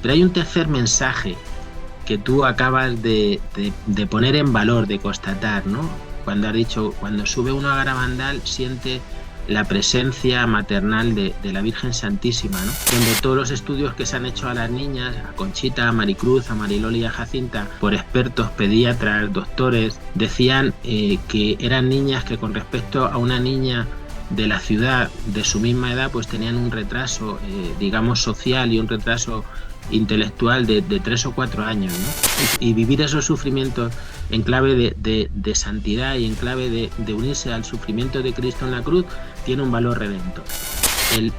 Pero hay un tercer mensaje que tú acabas de poner en valor, de constatar, ¿no? Cuando has dicho, cuando sube uno a Garabandal, siente la presencia maternal de la Virgen Santísima, ¿no? Donde todos los estudios que se han hecho a las niñas, a Conchita, a Maricruz, a Mariloli y a Jacinta, por expertos, pediatras, doctores, decían que eran niñas que con respecto a una niña de la ciudad de su misma edad, pues tenían un retraso, digamos, social y un retraso intelectual de 3 o 4 años, ¿no? Y vivir esos sufrimientos en clave de santidad y en clave de unirse al sufrimiento de Cristo en la cruz tiene un valor redentor.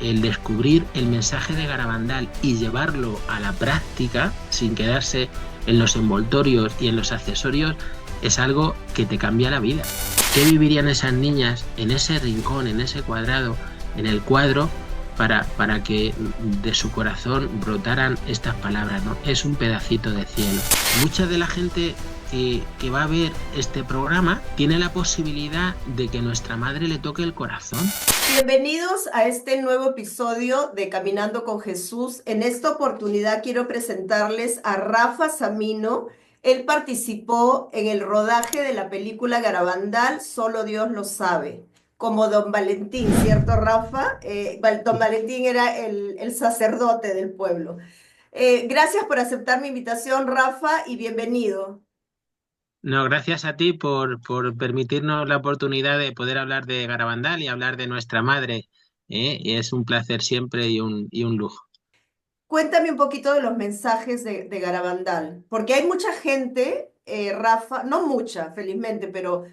El descubrir el mensaje de Garabandal y llevarlo a la práctica sin quedarse en los envoltorios y en los accesorios es algo que te cambia la vida. ¿Qué vivirían esas niñas en ese rincón, en ese cuadrado, en el cuadro, para que de su corazón brotaran estas palabras, ¿no? Es un pedacito de cielo. Mucha de la gente que va a ver este programa tiene la posibilidad de que nuestra madre le toque el corazón. Bienvenidos a este nuevo episodio de Caminando con Jesús. En esta oportunidad quiero presentarles a Rafa Samino. Él participó en el rodaje de la película Garabandal, Solo Dios lo sabe, como Don Valentín, ¿cierto, Rafa? Don Valentín era el sacerdote del pueblo. Gracias por aceptar mi invitación, Rafa, y bienvenido. No, gracias a ti por permitirnos la oportunidad de poder hablar de Garabandal y hablar de nuestra madre, ¿eh? Y es un placer siempre y un lujo. Cuéntame un poquito de los mensajes de Garabandal, porque hay mucha gente, Rafa, no mucha, felizmente, pero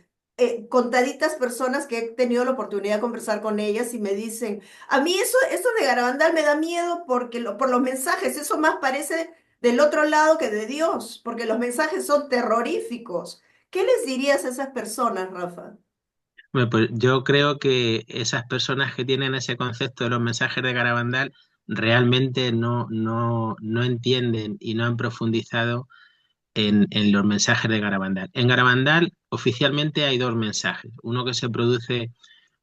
contaditas personas que he tenido la oportunidad de conversar con ellas y me dicen, a mí eso de Garabandal me da miedo porque por los mensajes, eso más parece del otro lado que de Dios, porque los mensajes son terroríficos. ¿Qué les dirías a esas personas, Rafa? Bueno, pues yo creo que esas personas que tienen ese concepto de los mensajes de Garabandal realmente no entienden y no han profundizado en los mensajes de Garabandal. En Garabandal oficialmente hay dos mensajes. Uno que se produce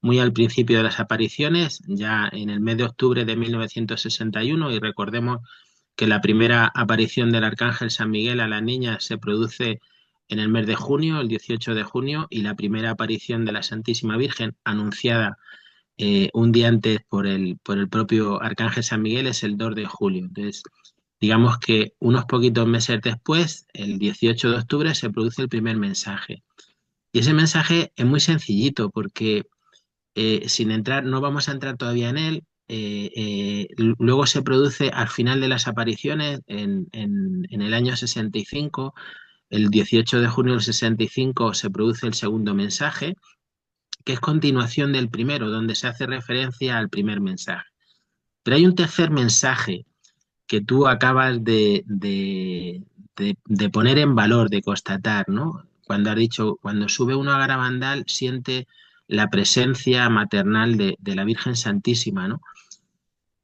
muy al principio de las apariciones, ya en el mes de octubre de 1961, y recordemos que la primera aparición del Arcángel San Miguel a las niñas se produce en el mes de junio, el 18 de junio, y la primera aparición de la Santísima Virgen anunciada un día antes por el propio Arcángel San Miguel es el 2 de julio. Entonces, digamos que unos poquitos meses después, el 18 de octubre, se produce el primer mensaje. Y ese mensaje es muy sencillito porque sin entrar, no vamos a entrar todavía en él. Luego se produce al final de las apariciones, en el año 65, el 18 de junio del 65, se produce el segundo mensaje, que es continuación del primero, donde se hace referencia al primer mensaje. Pero hay un tercer mensaje que tú acabas de poner en valor, de constatar, ¿no? Cuando has dicho, cuando sube uno a Garabandal, siente la presencia maternal de la Virgen Santísima, ¿no?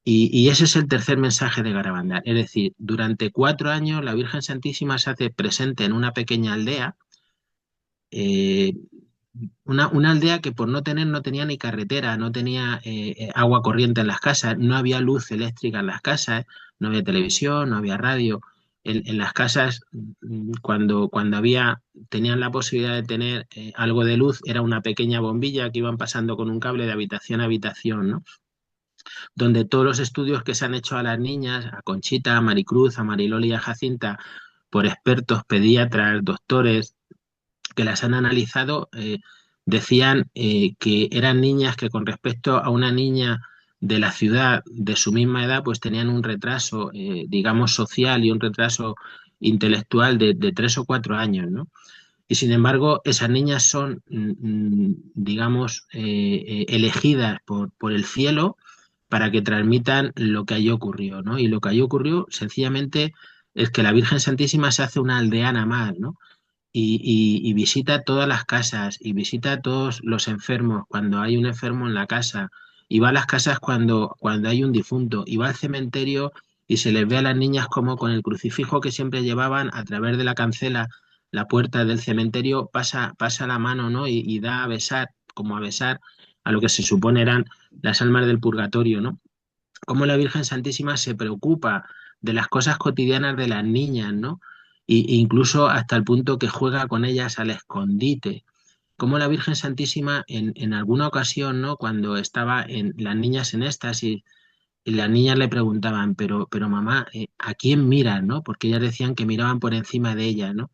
Y ese es el tercer mensaje de Garabandal. Es decir, durante 4 años la Virgen Santísima se hace presente en una pequeña aldea, eh, una aldea que por no tener, no tenía ni carretera, no tenía agua corriente en las casas, no había luz eléctrica en las casas, no había televisión, no había radio. En las casas, cuando tenían la posibilidad de tener algo de luz, era una pequeña bombilla que iban pasando con un cable de habitación a habitación, ¿no? Donde todos los estudios que se han hecho a las niñas, a Conchita, a Maricruz, a Mariloli y a Jacinta, por expertos, pediatras, doctores, que las han analizado, decían que eran niñas que con respecto a una niña de la ciudad de su misma edad, pues tenían un retraso, digamos, social y un retraso intelectual de 3 o 4 años, ¿no? Y sin embargo, esas niñas son, digamos, elegidas por el cielo para que transmitan lo que allí ocurrió, ¿no? Y lo que allí ocurrió, sencillamente, es que la Virgen Santísima se hace una aldeana más, ¿no? Y visita todas las casas y visita a todos los enfermos cuando hay un enfermo en la casa y va a las casas cuando hay un difunto y va al cementerio y se les ve a las niñas como con el crucifijo que siempre llevaban a través de la cancela, la puerta del cementerio, pasa la mano, ¿no? Y da a besar, como a besar a lo que se supone eran las almas del purgatorio, ¿no? Cómo la Virgen Santísima se preocupa de las cosas cotidianas de las niñas, ¿no? Incluso hasta el punto que juega con ellas al escondite. Como la Virgen Santísima en alguna ocasión, ¿no? Cuando estaba en las niñas en éxtasis y las niñas le preguntaban, pero mamá, ¿a quién miras, no? Porque ellas decían que miraban por encima de ellas, ¿no?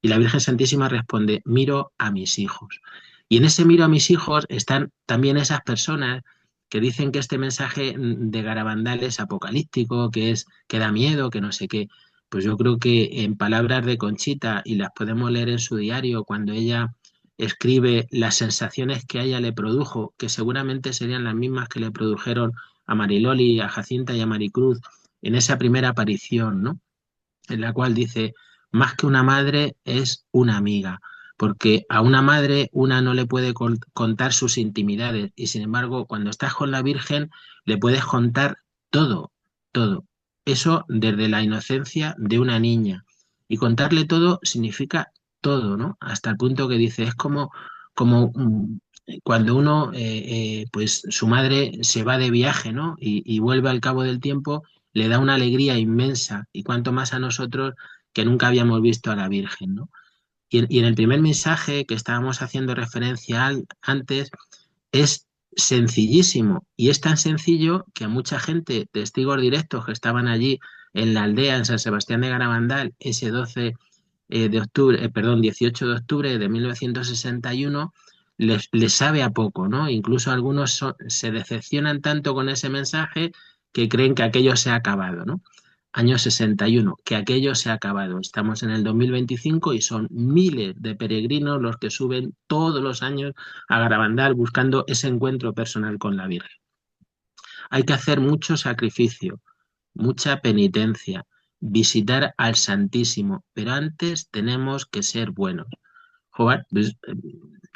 Y la Virgen Santísima responde, miro a mis hijos. Y en ese miro a mis hijos están también esas personas que dicen que este mensaje de Garabandal es apocalíptico, que da miedo, que no sé qué. Pues yo creo que en palabras de Conchita, y las podemos leer en su diario, cuando ella escribe las sensaciones que a ella le produjo, que seguramente serían las mismas que le produjeron a Mariloli, a Jacinta y a Maricruz en esa primera aparición, ¿no? En la cual dice, más que una madre es una amiga, porque a una madre una no le puede contar sus intimidades y sin embargo cuando estás con la Virgen le puedes contar todo, todo. Eso desde la inocencia de una niña. Y contarle todo significa todo, ¿no? Hasta el punto que dice, es como cuando uno, pues su madre se va de viaje, ¿no? Y vuelve al cabo del tiempo, le da una alegría inmensa y cuanto más a nosotros que nunca habíamos visto a la Virgen, ¿no? Y en el primer mensaje que estábamos haciendo referencia antes es sencillísimo y es tan sencillo que a mucha gente, testigos directos que estaban allí en la aldea en San Sebastián de Garabandal ese 12 de octubre, perdón, 18 de octubre de 1961, les sabe a poco, ¿no? Incluso algunos se decepcionan tanto con ese mensaje que creen que aquello se ha acabado, ¿no? Año 61, que aquello se ha acabado. Estamos en el 2025 y son miles de peregrinos los que suben todos los años a Garabandal buscando ese encuentro personal con la Virgen. Hay que hacer mucho sacrificio, mucha penitencia, visitar al Santísimo, pero antes tenemos que ser buenos. Joder, pues,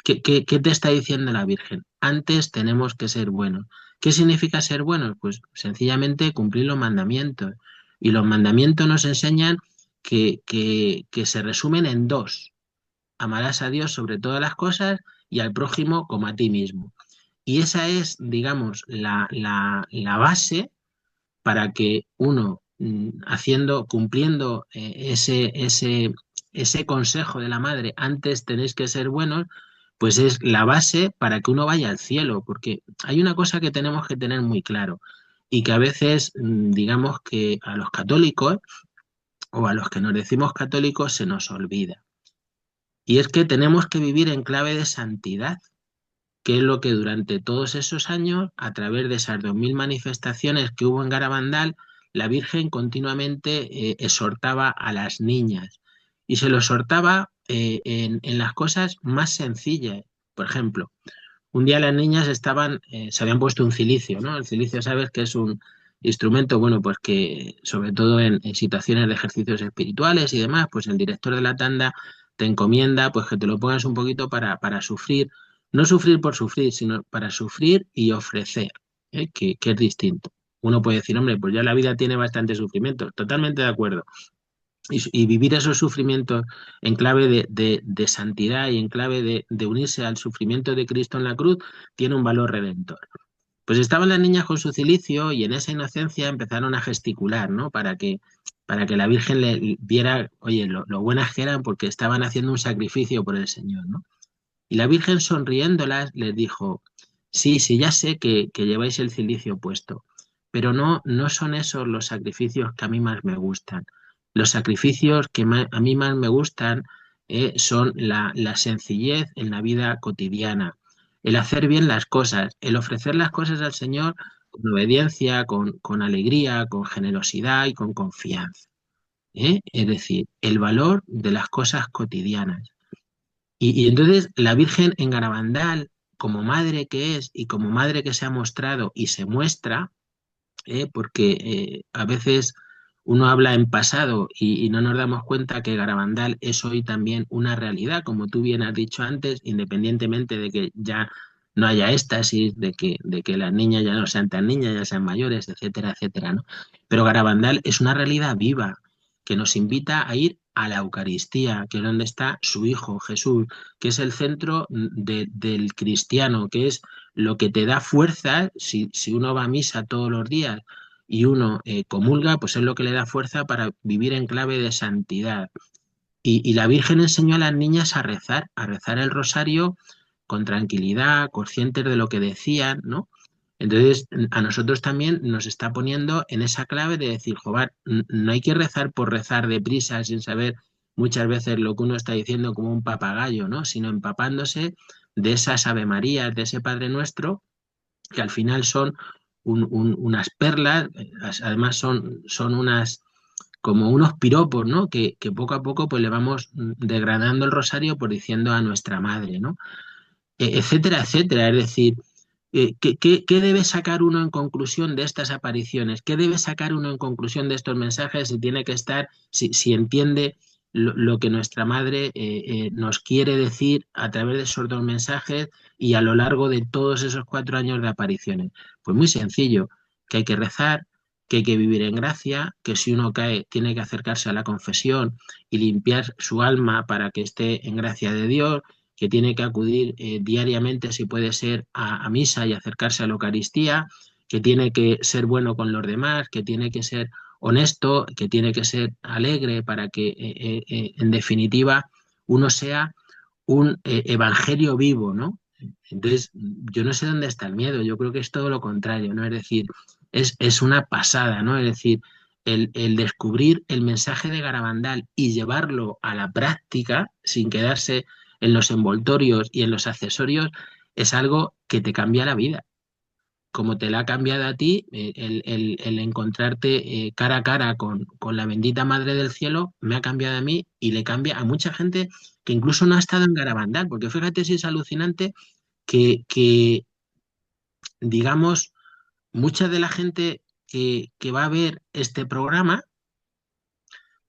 ¿qué te está diciendo la Virgen? Antes tenemos que ser buenos. ¿Qué significa ser buenos? Pues sencillamente cumplir los mandamientos. Y los mandamientos nos enseñan que se resumen en dos. Amarás a Dios sobre todas las cosas y al prójimo como a ti mismo. Y esa es, digamos, la base para que uno, cumpliendo ese consejo de la madre, antes tenéis que ser buenos, pues es la base para que uno vaya al cielo, porque hay una cosa que tenemos que tener muy claro y que a veces, digamos que a los católicos o a los que nos decimos católicos se nos olvida. Y es que tenemos que vivir en clave de santidad, que es lo que durante todos esos años, a través de esas 2000 manifestaciones que hubo en Garabandal, la Virgen continuamente exhortaba a las niñas y se lo exhortaba en las cosas más sencillas. Por ejemplo, un día las niñas se habían puesto un cilicio, ¿no? El cilicio, sabes que es un instrumento, bueno, pues que sobre todo en situaciones de ejercicios espirituales y demás, pues el director de la tanda te encomienda pues que te lo pongas un poquito para sufrir, no sufrir por sufrir, sino para sufrir y ofrecer, que es distinto. Uno puede decir, hombre, pues ya la vida tiene bastante sufrimiento, totalmente de acuerdo, y vivir esos sufrimientos en clave de santidad y en clave de unirse al sufrimiento de Cristo en la cruz tiene un valor redentor. Pues estaban las niñas con su cilicio y en esa inocencia empezaron a gesticular, ¿no? Para que la Virgen le viera, oye, lo buenas que eran porque estaban haciendo un sacrificio por el Señor, ¿no? Y la Virgen sonriéndolas les dijo, sí, sí, ya sé que lleváis el cilicio puesto, pero no son esos los sacrificios que a mí más me gustan. Los sacrificios que a mí más me gustan son la sencillez en la vida cotidiana, el hacer bien las cosas, el ofrecer las cosas al Señor con obediencia, con alegría, con generosidad y con confianza. Es decir, el valor de las cosas cotidianas. Y entonces la Virgen en Garabandal, como madre que es y como madre que se ha mostrado y se muestra, porque a veces uno habla en pasado y no nos damos cuenta que Garabandal es hoy también una realidad, como tú bien has dicho antes, independientemente de que ya no haya éxtasis, de que las niñas ya no sean tan niñas, ya sean mayores, etcétera, etcétera, ¿no? Pero Garabandal es una realidad viva que nos invita a ir a la Eucaristía, que es donde está su Hijo Jesús, que es el centro del cristiano, que es lo que te da fuerza si uno va a misa todos los días y uno comulga, pues es lo que le da fuerza para vivir en clave de santidad. Y la Virgen enseñó a las niñas a rezar el rosario con tranquilidad, conscientes de lo que decían, ¿no? Entonces, a nosotros también nos está poniendo en esa clave de decir, joder, no hay que rezar por rezar deprisa sin saber muchas veces lo que uno está diciendo como un papagayo, ¿no? Sino empapándose de esas Ave Marías, de ese Padre Nuestro, que al final son unas perlas, además son unas como unos piropos, ¿no? Que poco a poco pues le vamos degradando el rosario por diciendo a nuestra madre, ¿no? Etcétera, etcétera. Es decir, ¿qué debe sacar uno en conclusión de estas apariciones? ¿Qué debe sacar uno en conclusión de estos mensajes si tiene que estar, si entiende lo que nuestra madre nos quiere decir a través de esos dos mensajes y a lo largo de todos esos 4 años de apariciones? Pues muy sencillo, que hay que rezar, que hay que vivir en gracia, que si uno cae tiene que acercarse a la confesión y limpiar su alma para que esté en gracia de Dios, que tiene que acudir diariamente, si puede ser, a misa y acercarse a la Eucaristía, que tiene que ser bueno con los demás, que tiene que ser honesto, que tiene que ser alegre para que, en definitiva, uno sea un evangelio vivo, ¿no? Entonces, yo no sé dónde está el miedo, yo creo que es todo lo contrario, ¿no? Es decir, es una pasada, ¿no? Es decir, el descubrir el mensaje de Garabandal y llevarlo a la práctica sin quedarse en los envoltorios y en los accesorios es algo que te cambia la vida. Como te la ha cambiado a ti, el encontrarte cara a cara con la bendita Madre del Cielo, me ha cambiado a mí y le cambia a mucha gente que incluso no ha estado en Garabandal, porque fíjate si es alucinante que digamos, mucha de la gente que va a ver este programa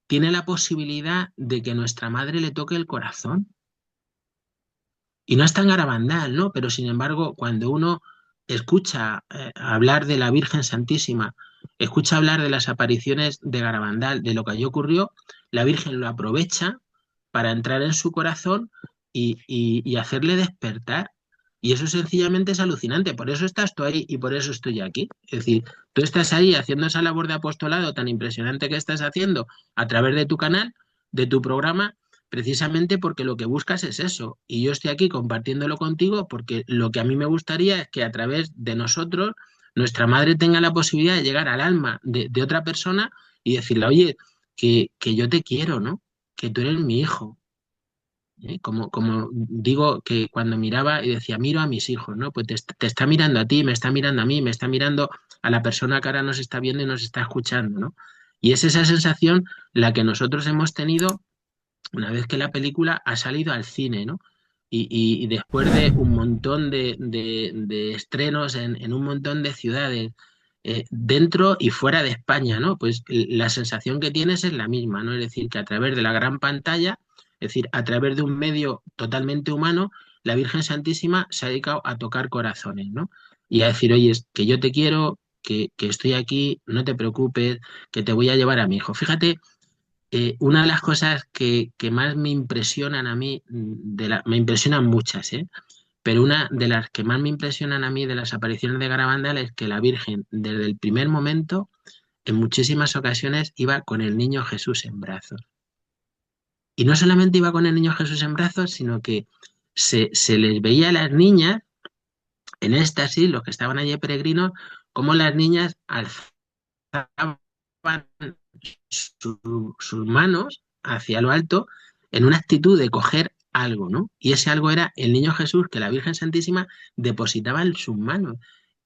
tiene la posibilidad de que nuestra madre le toque el corazón. Y no es tan garabandal, ¿no? Pero sin embargo, cuando uno escucha hablar de la Virgen Santísima, escucha hablar de las apariciones de Garabandal, de lo que allí ocurrió, la Virgen lo aprovecha para entrar en su corazón y hacerle despertar. Y eso sencillamente es alucinante. Por eso estás tú ahí y por eso estoy aquí. Es decir, tú estás ahí haciendo esa labor de apostolado tan impresionante que estás haciendo a través de tu canal, de tu programa, precisamente porque lo que buscas es eso. Y yo estoy aquí compartiéndolo contigo porque lo que a mí me gustaría es que a través de nosotros nuestra madre tenga la posibilidad de llegar al alma de otra persona y decirle, oye, que yo te quiero, ¿no? Que tú eres mi hijo. Como digo que cuando miraba y decía, miro a mis hijos, ¿no? Pues te está mirando a ti, me está mirando a mí, me está mirando a la persona que ahora nos está viendo y nos está escuchando, ¿no? Y es esa sensación la que nosotros hemos tenido una vez que la película ha salido al cine, ¿no? Y después de un montón de estrenos en un montón de ciudades, dentro y fuera de España, ¿no? Pues la sensación que tienes es la misma, ¿no? Es decir, que a través de la gran pantalla, es decir, a través de un medio totalmente humano, la Virgen Santísima se ha dedicado a tocar corazones, ¿no? Y a decir, oye, que yo te quiero, que estoy aquí, no te preocupes, que te voy a llevar a mi hijo. Fíjate, una de las cosas que más me impresionan a mí, me impresionan muchas, ¿eh? Pero una de las que más me impresionan a mí de las apariciones de Garabandal es que la Virgen, desde el primer momento, en muchísimas ocasiones, iba con el niño Jesús en brazos. Y no solamente iba con el niño Jesús en brazos, sino que se les veía a las niñas en éxtasis, los que estaban allí peregrinos, como las niñas alzaban sus manos hacia lo alto en una actitud de coger algo, ¿no? Y ese algo era el niño Jesús que la Virgen Santísima depositaba en sus manos.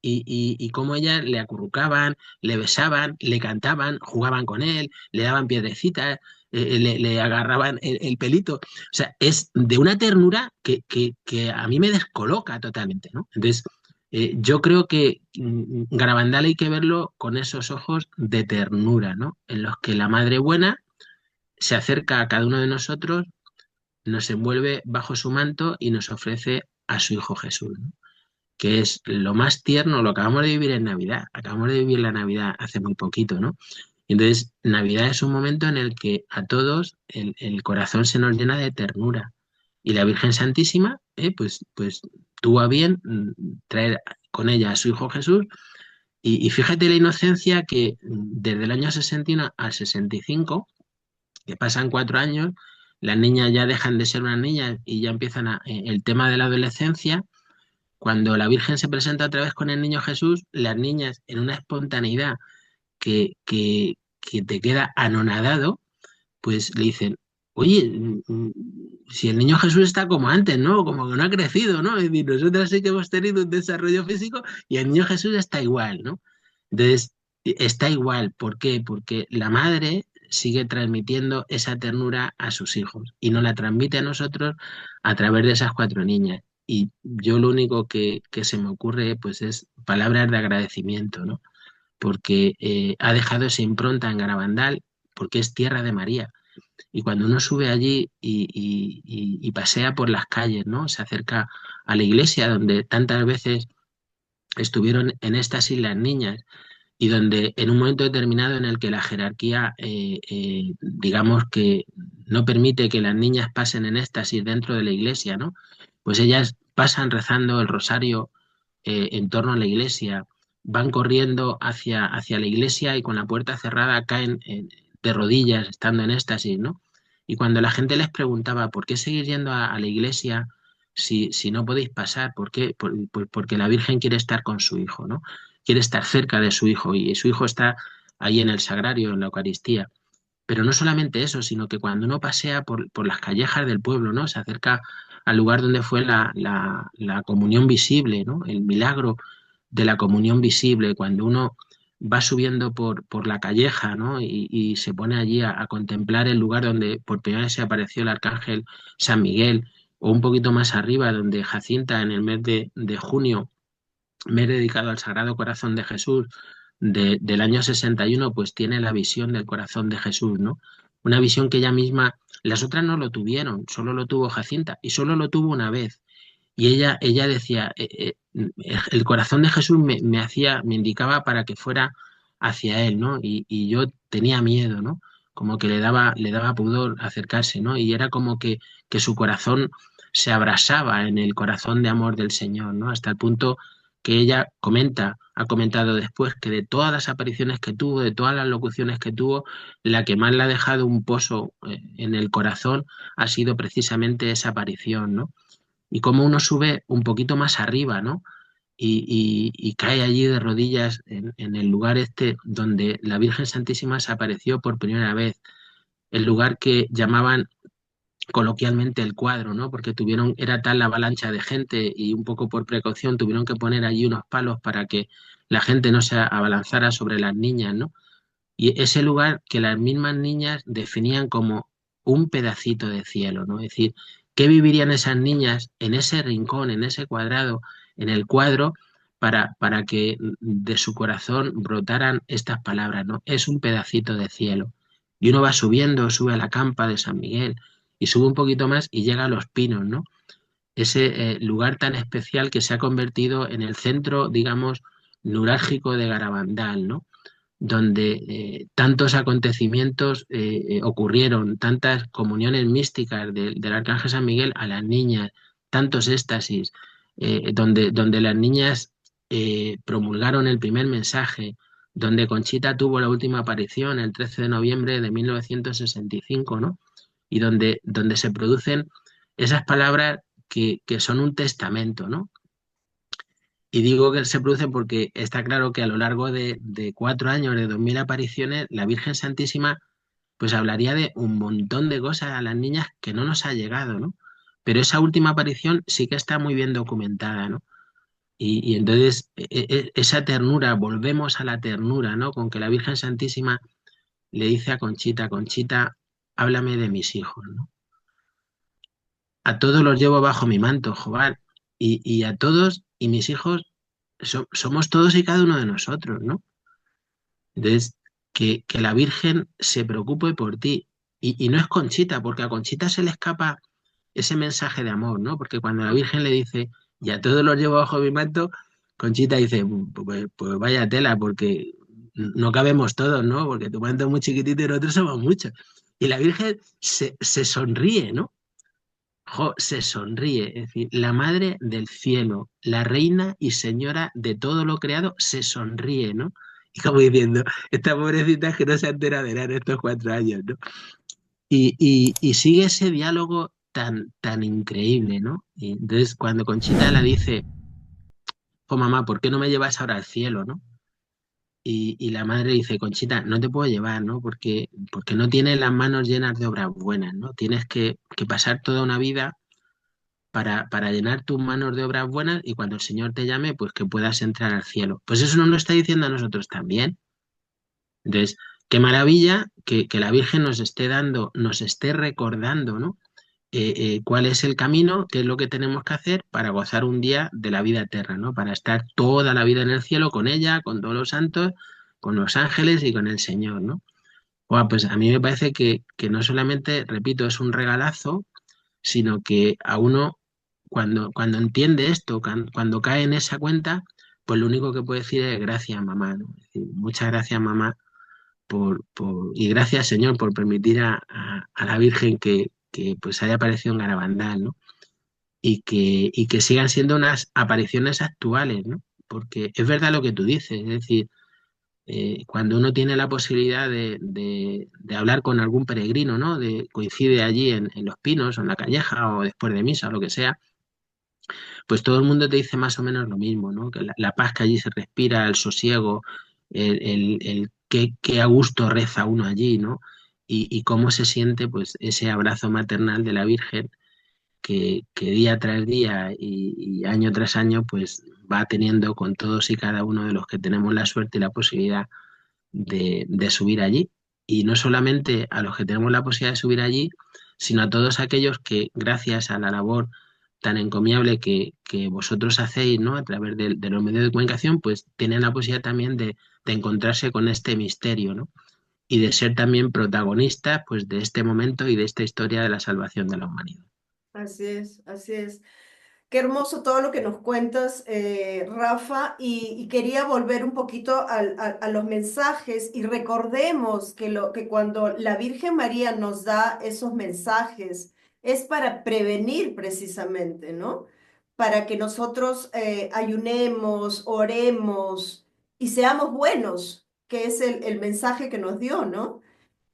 Y cómo ellas le acurrucaban, le besaban, le cantaban, jugaban con él, le daban piedrecitas, le agarraban el pelito. O sea, es de una ternura que a mí me descoloca totalmente, ¿no? Entonces, yo creo que Garabandal hay que verlo con esos ojos de ternura, ¿no? En los que la Madre Buena se acerca a cada uno de nosotros, nos envuelve bajo su manto y nos ofrece a su Hijo Jesús, ¿no? Que es lo más tierno, lo acabamos de vivir en Navidad, acabamos de vivir la Navidad hace muy poquito, ¿no? Entonces, Navidad es un momento en el que a todos el corazón se nos llena de ternura. Y la Virgen Santísima, pues tuvo a bien traer con ella a su Hijo Jesús Y fíjate la inocencia que desde el año 61 al 65, que pasan 4 años, las niñas ya dejan de ser unas niñas y ya empiezan el tema de la adolescencia. Cuando la Virgen se presenta otra vez con el niño Jesús, las niñas en una espontaneidad que te queda anonadado, pues le dicen, oye, si el niño Jesús está como antes, ¿no? Como que no ha crecido, ¿no? Es decir, nosotros sí que hemos tenido un desarrollo físico y el niño Jesús está igual, ¿no? Entonces, está igual. ¿Por qué? Porque la madre sigue transmitiendo esa ternura a sus hijos y nos la transmite a nosotros a través de esas 4 niñas. Y yo lo único que se me ocurre, pues, es palabras de agradecimiento, ¿no? Porque ha dejado esa impronta en Garabandal, porque es tierra de María. Y cuando uno sube allí y pasea por las calles, ¿no? Se acerca a la iglesia donde tantas veces estuvieron en éxtasis las niñas y donde en un momento determinado en el que la jerarquía, digamos que no permite que las niñas pasen en éxtasis dentro de la iglesia, ¿no? Pues ellas pasan rezando el rosario en torno a la iglesia, van corriendo hacia la iglesia y con la puerta cerrada caen de rodillas, estando en éxtasis, ¿no? Y cuando la gente les preguntaba, ¿por qué seguir yendo a la iglesia si no podéis pasar? ¿Por qué? Pues porque la Virgen quiere estar con su hijo, ¿no? Quiere estar cerca de su hijo y su hijo está ahí en el sagrario, en la Eucaristía. Pero no solamente eso, sino que cuando uno pasea por las callejas del pueblo, ¿no? Se acerca al lugar donde fue la comunión visible, ¿no? El milagro de la comunión visible, cuando uno va subiendo por la calleja, ¿no? Y se pone allí a contemplar el lugar donde por primera vez se apareció el arcángel San Miguel, o un poquito más arriba, donde Jacinta en el mes de junio, mes dedicado al Sagrado Corazón de Jesús, del año 61, pues tiene la visión del corazón de Jesús, ¿no? Una visión que ella misma, las otras no lo tuvieron, solo lo tuvo Jacinta y solo lo tuvo una vez. Y ella decía, el corazón de Jesús me indicaba para que fuera hacia él, ¿no? Y yo tenía miedo, ¿no? Como que le daba pudor acercarse, ¿no? Y era como que su corazón se abrasaba en el corazón de amor del Señor, ¿no? Hasta el punto que ella ha comentado después que de todas las apariciones que tuvo, de todas las locuciones que tuvo, la que más le ha dejado un pozo en el corazón ha sido precisamente esa aparición, ¿no? Y cómo uno sube un poquito más arriba, ¿no? Y cae allí de rodillas en el lugar este donde la Virgen Santísima se apareció por primera vez, el lugar que llamaban coloquialmente el cuadro, ¿no? Porque era tal la avalancha de gente y un poco por precaución tuvieron que poner allí unos palos para que la gente no se abalanzara sobre las niñas, ¿no? Y ese lugar que las mismas niñas definían como un pedacito de cielo, ¿no? Es decir, ¿qué vivirían esas niñas en ese rincón, en ese cuadrado, en el cuadro, para que de su corazón brotaran estas palabras, ¿no? Es un pedacito de cielo. Y uno va subiendo, sube a la campa de San Miguel y sube un poquito más y llega a Los Pinos, ¿no? Ese lugar tan especial que se ha convertido en el centro, digamos, neurálgico de Garabandal, ¿no? Donde tantos acontecimientos ocurrieron, tantas comuniones místicas del Arcángel San Miguel a las niñas, tantos éxtasis, donde las niñas promulgaron el primer mensaje, donde Conchita tuvo la última aparición el 13 de noviembre de 1965, ¿no? Y donde se producen esas palabras que son un testamento, ¿no? Y digo que se produce porque está claro que a lo largo de 4 años, de 2000 apariciones, la Virgen Santísima pues hablaría de un montón de cosas a las niñas que no nos ha llegado, ¿no? Pero esa última aparición sí que está muy bien documentada, ¿no? Y entonces esa ternura, volvemos a la ternura, ¿no? Con que la Virgen Santísima le dice a Conchita, Conchita, háblame de mis hijos, ¿no? A todos los llevo bajo mi manto, Jobar, y a todos, y mis hijos somos todos y cada uno de nosotros, ¿no? Entonces, que la Virgen se preocupe por ti. Y no es Conchita, porque a Conchita se le escapa ese mensaje de amor, ¿no? Porque cuando la Virgen le dice, y a todos los llevo bajo mi manto, Conchita dice, pues vaya tela, porque no cabemos todos, ¿no? Porque tu manto es muy chiquitito y nosotros somos muchos. Y la Virgen se sonríe, ¿no? se sonríe. Es decir, la madre del cielo, la reina y señora de todo lo creado, se sonríe, ¿no? Y como diciendo, esta pobrecita que no se entera de nada en estos 4 años, ¿no? Y sigue ese diálogo tan increíble, ¿no? Y entonces, cuando Conchita le dice, oh mamá, ¿por qué no me llevas ahora al cielo, ¿no? Y la madre dice, Conchita, no te puedo llevar, ¿no? Porque no tienes las manos llenas de obras buenas, ¿no? Tienes que pasar toda una vida para llenar tus manos de obras buenas y cuando el Señor te llame, pues que puedas entrar al cielo. Pues eso nos lo está diciendo a nosotros también. Entonces, qué maravilla que la Virgen nos esté dando, nos esté recordando, ¿no? Cuál es el camino, qué es lo que tenemos que hacer para gozar un día de la vida eterna, ¿no? Para estar toda la vida en el cielo con ella, con todos los santos, con los ángeles y con el Señor, ¿no? Buah, pues a mí me parece que no solamente, repito, es un regalazo, sino que a uno, cuando entiende esto, cuando cae en esa cuenta, pues lo único que puede decir es gracias, mamá, ¿no? Es decir, muchas gracias, mamá, y gracias, Señor, por permitir a la Virgen que pues haya aparecido en Garabandal, ¿no? Y que sigan siendo unas apariciones actuales, ¿no? Porque es verdad lo que tú dices, es decir, cuando uno tiene la posibilidad de hablar con algún peregrino, ¿no? Coincide allí en Los Pinos o en La Calleja o después de misa o lo que sea, pues todo el mundo te dice más o menos lo mismo, ¿no? Que la paz que allí se respira, el sosiego, el qué a gusto reza uno allí, ¿no? Y cómo se siente pues ese abrazo maternal de la Virgen que día tras día y año tras año pues va teniendo con todos y cada uno de los que tenemos la suerte y la posibilidad de subir allí. Y no solamente a los que tenemos la posibilidad de subir allí, sino a todos aquellos que, gracias a la labor tan encomiable que vosotros hacéis, ¿no? A través de los medios de comunicación, pues tienen la posibilidad también de encontrarse con este misterio, ¿no? Y de ser también protagonistas, pues, de este momento y de esta historia de la salvación de la humanidad. Así es, así es. Qué hermoso todo lo que nos cuentas, Rafa, y quería volver un poquito a los mensajes y recordemos que cuando la Virgen María nos da esos mensajes es para prevenir precisamente, ¿no? Para que nosotros ayunemos, oremos y seamos buenos, que es el mensaje que nos dio, ¿no?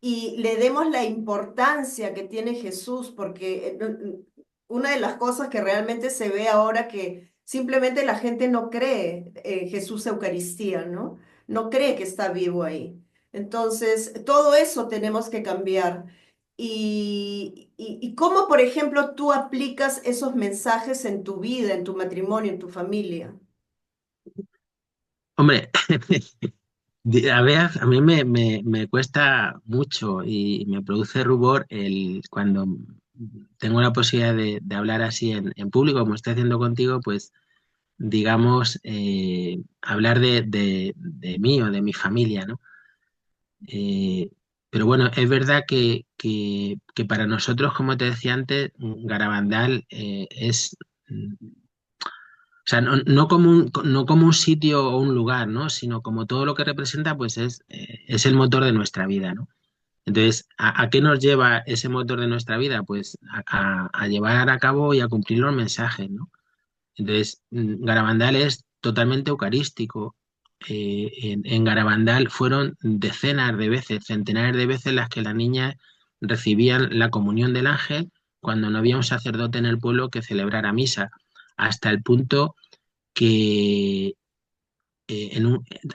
Y le demos la importancia que tiene Jesús, porque una de las cosas que realmente se ve ahora que simplemente la gente no cree en Jesús Eucaristía, ¿no? No cree que está vivo ahí. Entonces, todo eso tenemos que cambiar. Y cómo, por ejemplo, tú aplicas esos mensajes en tu vida, en tu matrimonio, en tu familia. Hombre, a ver, a mí me cuesta mucho y me produce rubor cuando tengo la posibilidad de hablar así en público, como estoy haciendo contigo, pues digamos, hablar de mí o de mi familia, ¿no? Eh, pero bueno, es verdad que para nosotros, como te decía antes, Garabandal es, o sea, no como un sitio o un lugar, ¿no? Sino como todo lo que representa, pues es el motor de nuestra vida, ¿no? Entonces, ¿a qué nos lleva ese motor de nuestra vida? Pues a llevar a cabo y a cumplir los mensajes, ¿no? Entonces, Garabandal es totalmente eucarístico. En Garabandal fueron decenas de veces, centenares de veces las que las niñas recibían la comunión del ángel cuando no había un sacerdote en el pueblo que celebrara misa, hasta el punto que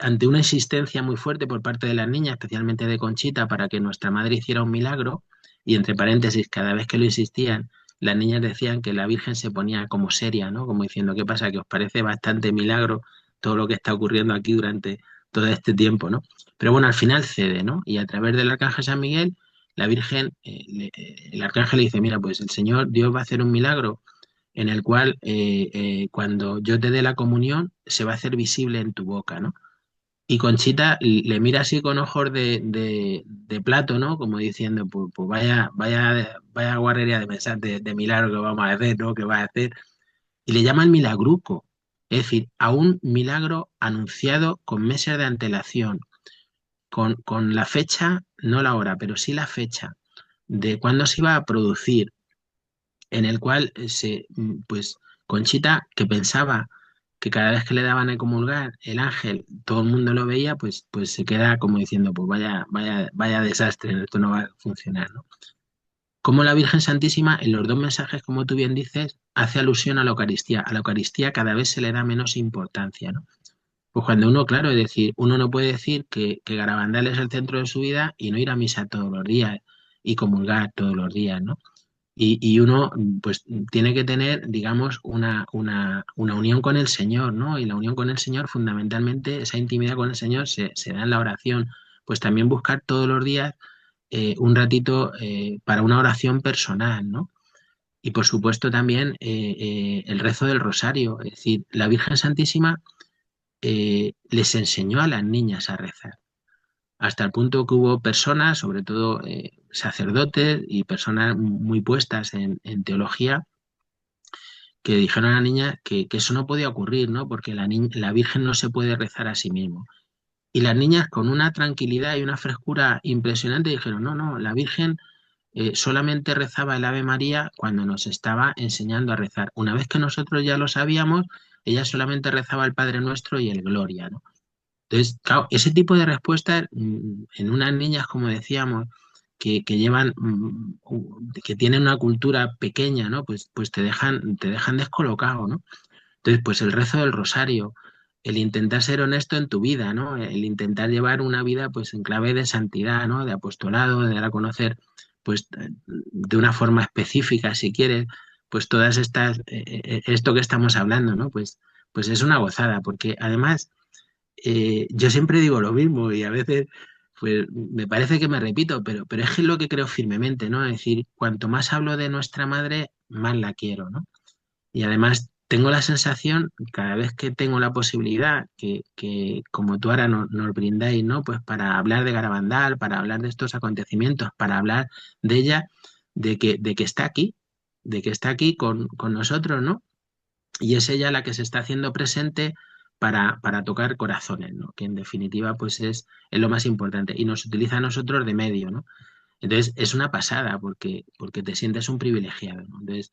ante una insistencia muy fuerte por parte de las niñas, especialmente de Conchita, para que nuestra madre hiciera un milagro, y entre paréntesis, cada vez que lo insistían, las niñas decían que la Virgen se ponía como seria, ¿no? Como diciendo, ¿qué pasa? Que os parece bastante milagro todo lo que está ocurriendo aquí durante todo este tiempo, ¿no? Pero bueno, al final cede, ¿no? Y a través del Arcángel San Miguel, la Virgen, el Arcángel le dice, mira, pues el Señor, Dios va a hacer un milagro en el cual cuando yo te dé la comunión se va a hacer visible en tu boca, ¿no? Y Conchita le mira así con ojos de plato, ¿no? Como diciendo, pues vaya guarrería de pensar de milagro que vamos a hacer, ¿no? Que va a hacer. Y le llama el milagruco, es decir, a un milagro anunciado con meses de antelación, con la fecha, no la hora, pero sí la fecha de cuándo se iba a producir en el cual pues Conchita, que pensaba que cada vez que le daban a comulgar el ángel, todo el mundo lo veía, pues se queda como diciendo, pues vaya desastre, esto no va a funcionar, ¿no? Como la Virgen Santísima, en los dos mensajes, como tú bien dices, hace alusión a la Eucaristía. A la Eucaristía cada vez se le da menos importancia, ¿no? Pues cuando uno, claro, es decir, uno no puede decir que Garabandal es el centro de su vida y no ir a misa todos los días y comulgar todos los días, ¿no? Y uno, pues, tiene que tener, digamos, una unión con el Señor, ¿no? Y la unión con el Señor, fundamentalmente, esa intimidad con el Señor se da en la oración. Pues también buscar todos los días un ratito para una oración personal, ¿no? Y por supuesto también el rezo del rosario. Es decir, la Virgen Santísima les enseñó a las niñas a rezar, hasta el punto que hubo personas, sobre todo sacerdotes y personas muy puestas en teología, que dijeron a la niña que eso no podía ocurrir, ¿no? Porque la Virgen no se puede rezar a sí misma. Y las niñas con una tranquilidad y una frescura impresionante dijeron, no, no, la Virgen solamente rezaba el Ave María cuando nos estaba enseñando a rezar. Una vez que nosotros ya lo sabíamos, ella solamente rezaba el Padre Nuestro y el Gloria, ¿no? Entonces, claro, ese tipo de respuestas en unas niñas, como decíamos, que llevan, que tienen una cultura pequeña, ¿no? Pues te dejan descolocado, ¿no? Entonces, pues el rezo del rosario, el intentar ser honesto en tu vida, ¿no? El intentar llevar una vida, pues, en clave de santidad, ¿no? De apostolado, de dar a conocer, pues, de una forma específica, si quieres, pues todas estas, esto que estamos hablando, ¿no? Pues es una gozada, porque además yo siempre digo lo mismo y a veces pues me parece que me repito, pero es que es lo que creo firmemente, ¿no? Es decir, cuanto más hablo de nuestra madre, más la quiero, ¿no? Y además tengo la sensación, cada vez que tengo la posibilidad, que como tú ahora nos brindáis, ¿no? Pues para hablar de Garabandal, para hablar de estos acontecimientos, para hablar de ella, de que está aquí, de que está aquí con nosotros, ¿no? Y es ella la que se está haciendo presente para tocar corazones, ¿no? Que en definitiva pues es lo más importante y nos utiliza a nosotros de medio, ¿no? Entonces es una pasada porque te sientes un privilegiado, ¿no? Entonces,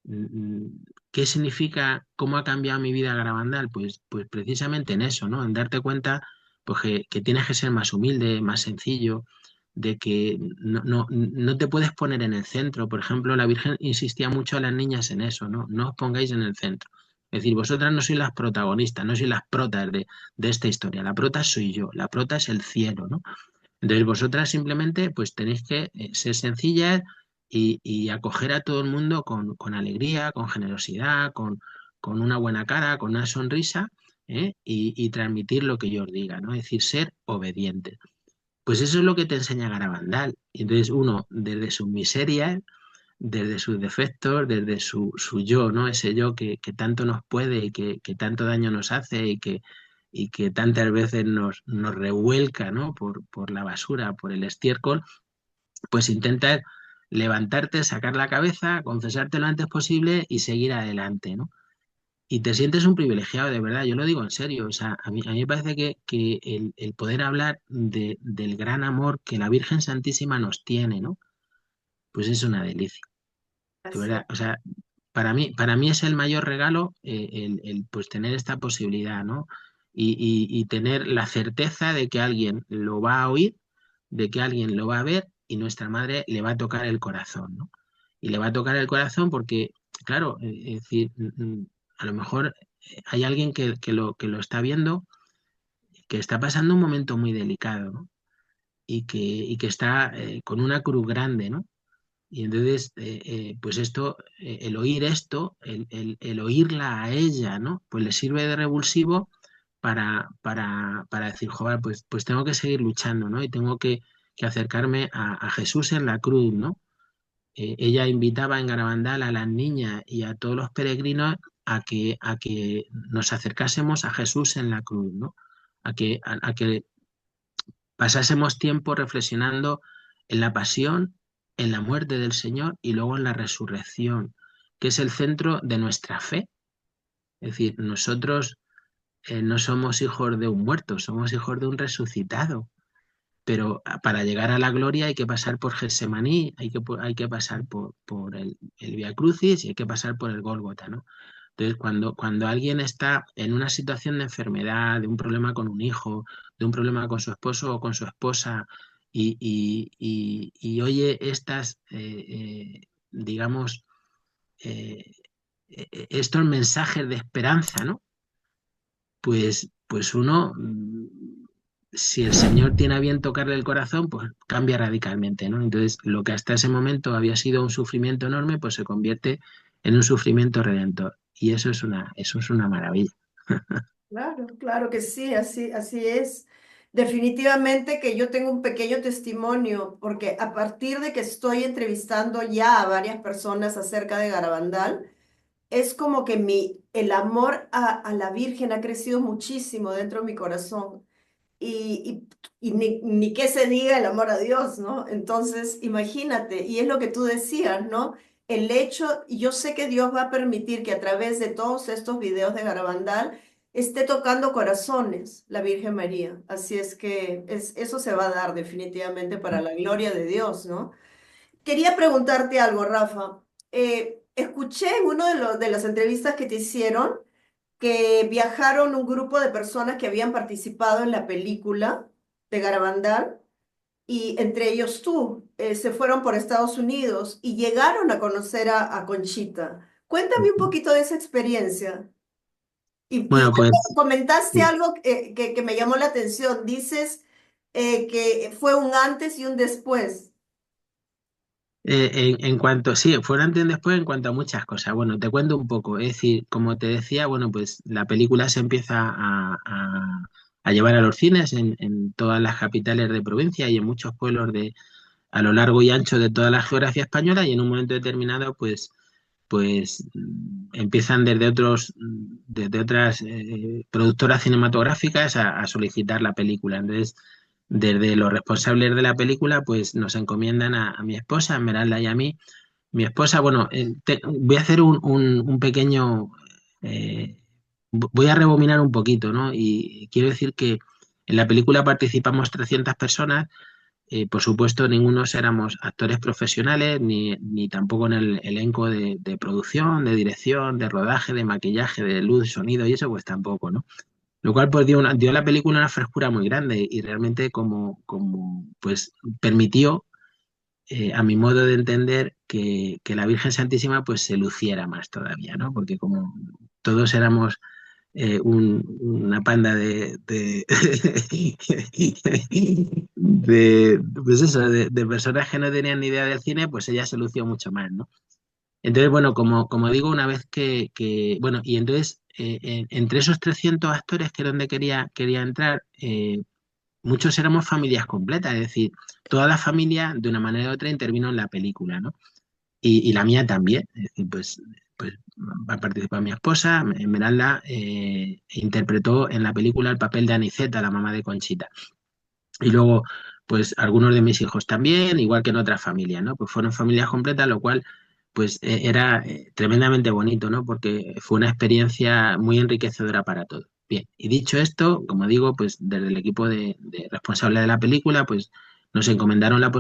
mm, ¿qué significa, cómo ha cambiado mi vida Garabandal? Pues precisamente en eso, ¿no? En darte cuenta pues que tienes que ser más humilde, más sencillo, de que no te puedes poner en el centro. Por ejemplo, la Virgen insistía mucho a las niñas en eso, ¿no? No os pongáis en el centro. Es decir, vosotras no sois las protagonistas, no sois las protas de esta historia. La prota soy yo, la prota es el cielo, ¿no? Entonces vosotras simplemente pues tenéis que ser sencillas y acoger a todo el mundo con alegría, con generosidad, con una buena cara, con una sonrisa, y transmitir lo que yo os diga, ¿no? Es decir, ser obedientes. Pues eso es lo que te enseña Garabandal. Y entonces uno, desde sus miserias, desde sus defectos, desde su yo, ¿no? Ese yo que tanto nos puede y que tanto daño nos hace y que tantas veces nos revuelca, ¿no? Por la basura, por el estiércol, pues intenta levantarte, sacar la cabeza, confesarte lo antes posible y seguir adelante, ¿no? Y te sientes un privilegiado, de verdad, yo lo digo en serio. O sea, a mí me parece que el poder hablar del gran amor que la Virgen Santísima nos tiene, ¿no? Pues es una delicia, de Así es. verdad. O sea, para mí es el mayor regalo pues tener esta posibilidad, ¿no? Y tener la certeza de que alguien lo va a oír, de que alguien lo va a ver y nuestra madre le va a tocar el corazón, ¿no? Y le va a tocar el corazón porque, claro, es decir, a lo mejor hay alguien que lo está viendo, que está pasando un momento muy delicado, ¿no? Y que está con una cruz grande, ¿no? Y entonces, pues el oír esto, el oírla a ella, ¿no? Pues le sirve de revulsivo para decir, joder, pues tengo que seguir luchando, ¿no? Y tengo que acercarme a Jesús en la cruz, ¿no? Ella invitaba en Garabandal a las niñas y a todos los peregrinos a que nos acercásemos a Jesús en la cruz, ¿no? A que pasásemos tiempo reflexionando en la pasión, en la muerte del Señor y luego en la resurrección, que es el centro de nuestra fe. Es decir, nosotros no somos hijos de un muerto, somos hijos de un resucitado. pero para llegar a la gloria hay que pasar por Getsemaní, hay que pasar por el Vía Crucis y hay que pasar por el Gólgota, ¿no? Entonces, cuando alguien está en una situación de enfermedad, de un problema con un hijo, de un problema con su esposo o con su esposa, y oye estas, digamos, eh, estos mensajes de esperanza, ¿no? Pues uno, si el Señor tiene a bien tocarle el corazón, pues cambia radicalmente, ¿no? Entonces, lo que hasta ese momento había sido un sufrimiento enorme, pues se convierte en un sufrimiento redentor. Y eso es una maravilla. Claro, claro que sí, así es. Definitivamente que yo tengo un pequeño testimonio, porque a partir de que estoy entrevistando ya a varias personas acerca de Garabandal, es como que el amor a la Virgen ha crecido muchísimo dentro de mi corazón. Y ni qué se diga el amor a Dios, ¿no? Entonces, imagínate, y es lo que tú decías, ¿no? El hecho, y yo sé que Dios va a permitir que a través de todos estos videos de Garabandal esté tocando corazones la Virgen María. Así es que eso se va a dar definitivamente para la gloria de Dios, ¿no? Quería preguntarte algo, Rafa. Escuché en uno de las entrevistas que te hicieron que viajaron un grupo de personas que habían participado en la película de Garabandal y entre ellos tú, se fueron por Estados Unidos y llegaron a conocer a Conchita. Cuéntame un poquito de esa experiencia. Y Bueno, pues comentaste sí. algo que me llamó la atención. Dices que fue un antes y un después. En cuanto, sí, fuera antes y después en cuanto a muchas cosas. Bueno, te cuento un poco. Es decir, como te decía, bueno, pues la película se empieza a llevar a los cines en todas las capitales de provincia y en muchos pueblos a lo largo y ancho de toda la geografía española y en un momento determinado, empiezan desde otras productoras cinematográficas a solicitar la película. Entonces, desde los responsables de la película, pues nos encomiendan a mi esposa, a Esmeralda y a mí. Mi esposa, bueno, voy a hacer un pequeño, eh, voy a rebobinar un poquito, ¿no? Y quiero decir que en la película participamos 300 personas. Por supuesto, ninguno éramos actores profesionales, ni tampoco en el elenco de producción, de dirección, de rodaje, de maquillaje, de luz, sonido y eso, pues tampoco, ¿no? Lo cual pues dio a la película una frescura muy grande y realmente como pues permitió, a mi modo de entender, que la Virgen Santísima pues se luciera más todavía, ¿no? Porque como todos éramos una panda pues eso, de personas que no tenían ni idea del cine, pues ella se lució mucho más, ¿no? Entonces, bueno, como digo, una vez bueno, y entonces, entre esos 300 actores que es donde quería entrar, muchos éramos familias completas, es decir, toda la familia de una manera u otra intervino en la película, ¿no? Y la mía también. Es decir, pues va a participar mi esposa, Esmeralda, interpretó en la película el papel de Aniceta, la mamá de Conchita. Y luego, pues algunos de mis hijos también, igual que en otras familias, ¿no? Pues fueron familias completas, lo cual, pues era tremendamente bonito, ¿no? Porque fue una experiencia muy enriquecedora para todos. Bien, y dicho esto, como digo, pues desde el equipo de responsable de la película, pues nos encomendaron la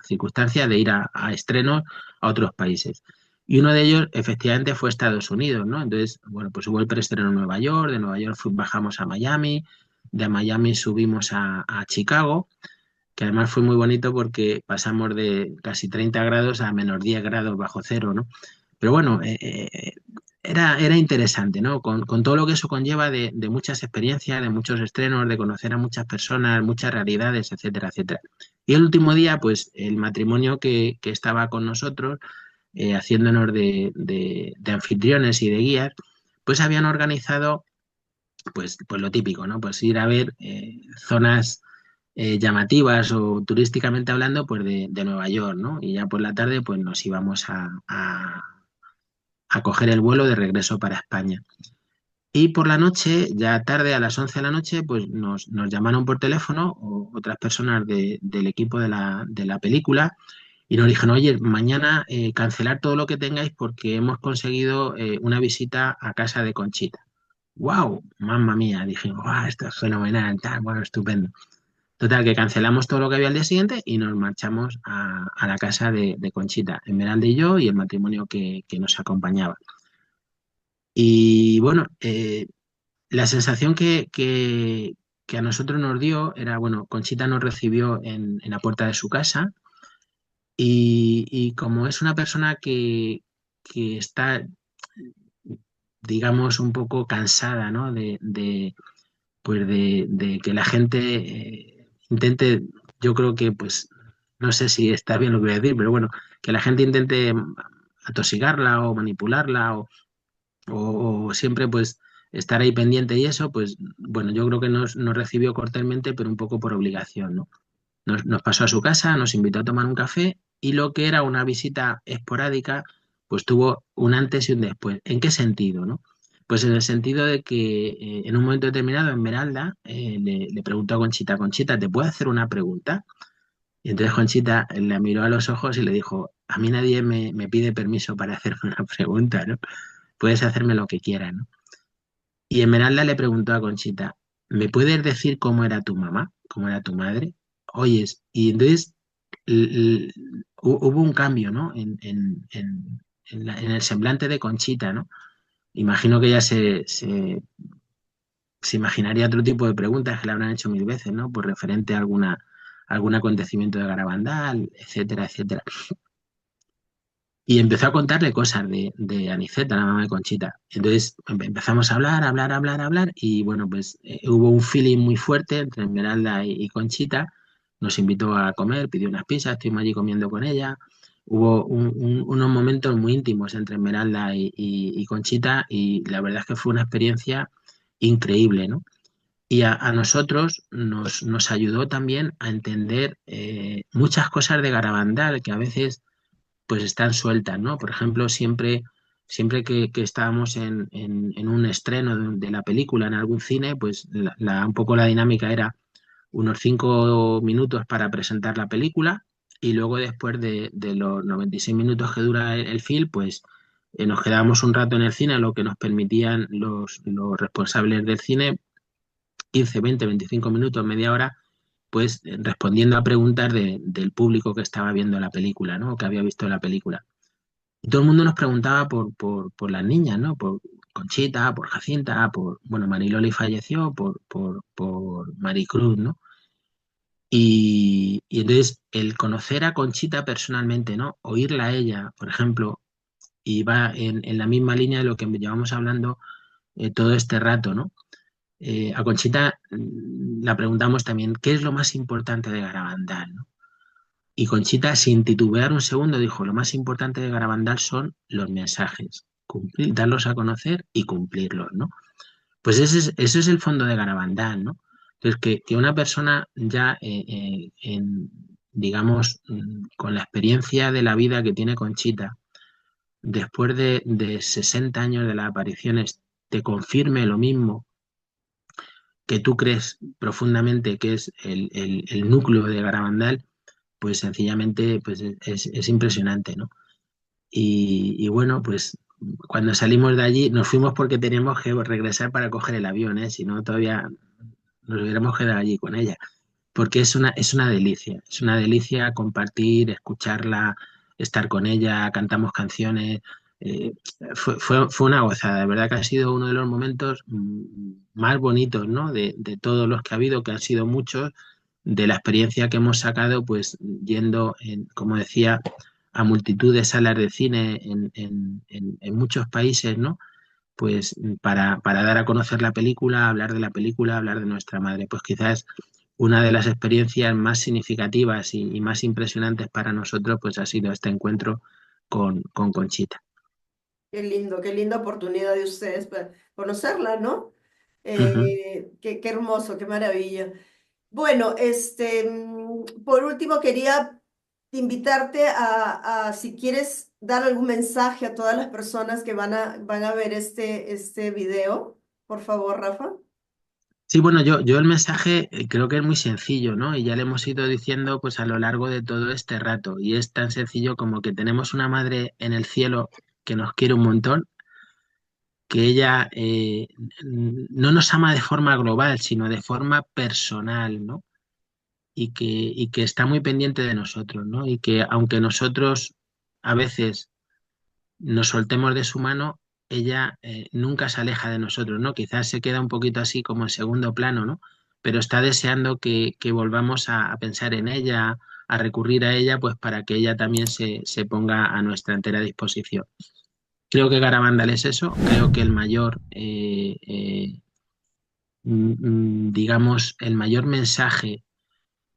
circunstancia de ir a estrenos a otros países. Y uno de ellos, efectivamente, fue Estados Unidos, ¿no? Entonces, bueno, pues hubo el preestreno en Nueva York, de Nueva York bajamos a Miami, de Miami subimos a Chicago, que además fue muy bonito porque pasamos de casi 30 grados a menos 10 grados bajo cero, ¿no? Pero bueno, era interesante, ¿no? Con todo lo que eso conlleva de muchas experiencias, de muchos estrenos, de conocer a muchas personas, muchas realidades, etcétera, etcétera. Y el último día, pues el matrimonio que estaba con nosotros, haciéndonos de anfitriones y de guías, pues habían organizado pues lo típico, ¿no? Pues ir a ver zonas llamativas o turísticamente hablando, pues de Nueva York, ¿no? Y ya por la tarde, pues nos íbamos a coger el vuelo de regreso para España. Y por la noche, ya tarde, a las 11 de la noche, pues nos llamaron por teléfono otras personas del equipo de la película y nos dijeron, oye, mañana cancelar todo lo que tengáis porque hemos conseguido una visita a casa de Conchita. wow, mamma mía, dije, wow, esto es fenomenal, tal, bueno, estupendo. Total, que cancelamos todo lo que había al día siguiente y nos marchamos a la casa de Conchita, Esmeralda y yo y el matrimonio que nos acompañaba. Y bueno, la sensación que a nosotros nos dio era, bueno, Conchita nos recibió en la puerta de su casa y como es una persona que está, digamos, un poco cansada, ¿no? Pues de que la gente intente, yo creo que, pues, no sé si está bien lo que voy a decir, pero bueno, que la gente intente atosigarla o manipularla o siempre pues estar ahí pendiente y eso, pues bueno, yo creo que nos recibió cordialmente, pero un poco por obligación, ¿no? Nos pasó a su casa, nos invitó a tomar un café y lo que era una visita esporádica, pues tuvo un antes y un después. ¿En qué sentido, no? Pues en el sentido de que en un momento determinado Esmeralda le preguntó a Conchita, Conchita, ¿te puedo hacer una pregunta? Y entonces Conchita le miró a los ojos y le dijo, a mí nadie me pide permiso para hacerme una pregunta, ¿no? Puedes hacerme lo que quieras, ¿no? Y Esmeralda le preguntó a Conchita, ¿me puedes decir cómo era tu mamá? ¿Cómo era tu madre? Oyes, y entonces hubo un cambio, ¿no? En el semblante de Conchita, ¿no? Imagino que ella se imaginaría otro tipo de preguntas que le habrán hecho mil veces, ¿no? Por referente a algún acontecimiento de Garabandal, etcétera, etcétera. Y empezó a contarle cosas de Aniceta, la mamá de Conchita. Entonces empezamos a hablar, hablar, hablar, hablar, y bueno, pues hubo un feeling muy fuerte entre Esmeralda y Conchita. Nos invitó a comer, pidió unas pizzas, estuvimos allí comiendo con ella. Hubo unos momentos muy íntimos entre Esmeralda y Conchita, y la verdad es que fue una experiencia increíble, ¿no? Y a nosotros nos ayudó también a entender muchas cosas de Garabandal que a veces pues están sueltas, ¿no? Por ejemplo, siempre que estábamos en un estreno de la película en algún cine, pues un poco la dinámica era unos 5 minutos para presentar la película y luego después de los 96 minutos que dura el film, pues nos quedábamos un rato en el cine, lo que nos permitían los responsables del cine, 15, 20, 25 minutos, media hora, pues respondiendo a preguntas del público que estaba viendo la película, ¿no? O que había visto la película. Y todo el mundo nos preguntaba por las niñas, ¿no? Por Conchita, por Jacinta, bueno, Mariloli falleció, por Maricruz, ¿no? Y entonces el conocer a Conchita personalmente, ¿no? Oírla a ella, por ejemplo, y va en la misma línea de lo que llevamos hablando todo este rato, ¿no? A Conchita la preguntamos también, ¿qué es lo más importante de Garabandal, ¿no? Y Conchita, sin titubear un segundo, dijo, lo más importante de Garabandal son los mensajes, darlos a conocer y cumplirlos, ¿no? Pues ese es el fondo de Garabandal, ¿no? Entonces, que una persona ya, digamos, con la experiencia de la vida que tiene Conchita, después de 60 años de las apariciones, te confirme lo mismo que tú crees profundamente que es el núcleo de Garabandal, pues sencillamente pues es impresionante, ¿no? Y bueno, pues cuando salimos de allí nos fuimos porque teníamos que regresar para coger el avión, ¿eh? Si no, todavía nos hubiéramos quedado allí con ella, porque es una delicia compartir, escucharla, estar con ella, cantamos canciones. eh, fue una gozada, de verdad que ha sido uno de los momentos más bonitos, ¿no? De todos los que ha habido, que han sido muchos, de la experiencia que hemos sacado, pues yendo, como decía, a multitud de salas de cine en muchos países, ¿no? Pues para dar a conocer la película, hablar de la película, hablar de nuestra madre. Pues quizás una de las experiencias más significativas y más impresionantes para nosotros, pues ha sido este encuentro con Conchita. Qué linda oportunidad de ustedes para conocerla, ¿no? Ujú. Qué hermoso, qué maravilla. Bueno, por último quería invitarte si quieres dar algún mensaje a todas las personas que van a ver este video, por favor, Rafa. Sí, bueno, yo el mensaje creo que es muy sencillo, ¿no? Y ya le hemos ido diciendo pues a lo largo de todo este rato. Y es tan sencillo como que tenemos una madre en el cielo que nos quiere un montón, que ella no nos ama de forma global, sino de forma personal, ¿no? Y que está muy pendiente de nosotros, ¿no? Y que aunque nosotros a veces nos soltemos de su mano, ella nunca se aleja de nosotros, ¿no? Quizás se queda un poquito así como en segundo plano, ¿no? Pero está deseando que volvamos a pensar en ella, a recurrir a ella, pues para que ella también se ponga a nuestra entera disposición. Creo que Garabandal es eso, creo que el mayor, digamos, el mayor mensaje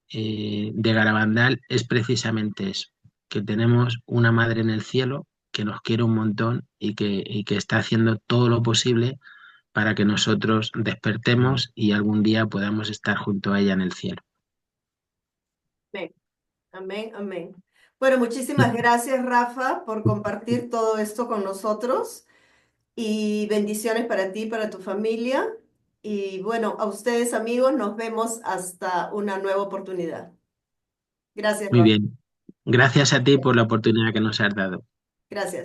de Garabandal es precisamente eso, que tenemos una madre en el cielo que nos quiere un montón y que está haciendo todo lo posible para que nosotros despertemos y algún día podamos estar junto a ella en el cielo. Amén, amén, amén. Bueno, muchísimas gracias, Rafa, por compartir todo esto con nosotros y bendiciones para ti y para tu familia. Y bueno, a ustedes, amigos, nos vemos hasta una nueva oportunidad. Gracias, Muy Rafa. bien. Gracias a ti por la oportunidad que nos has dado. Gracias.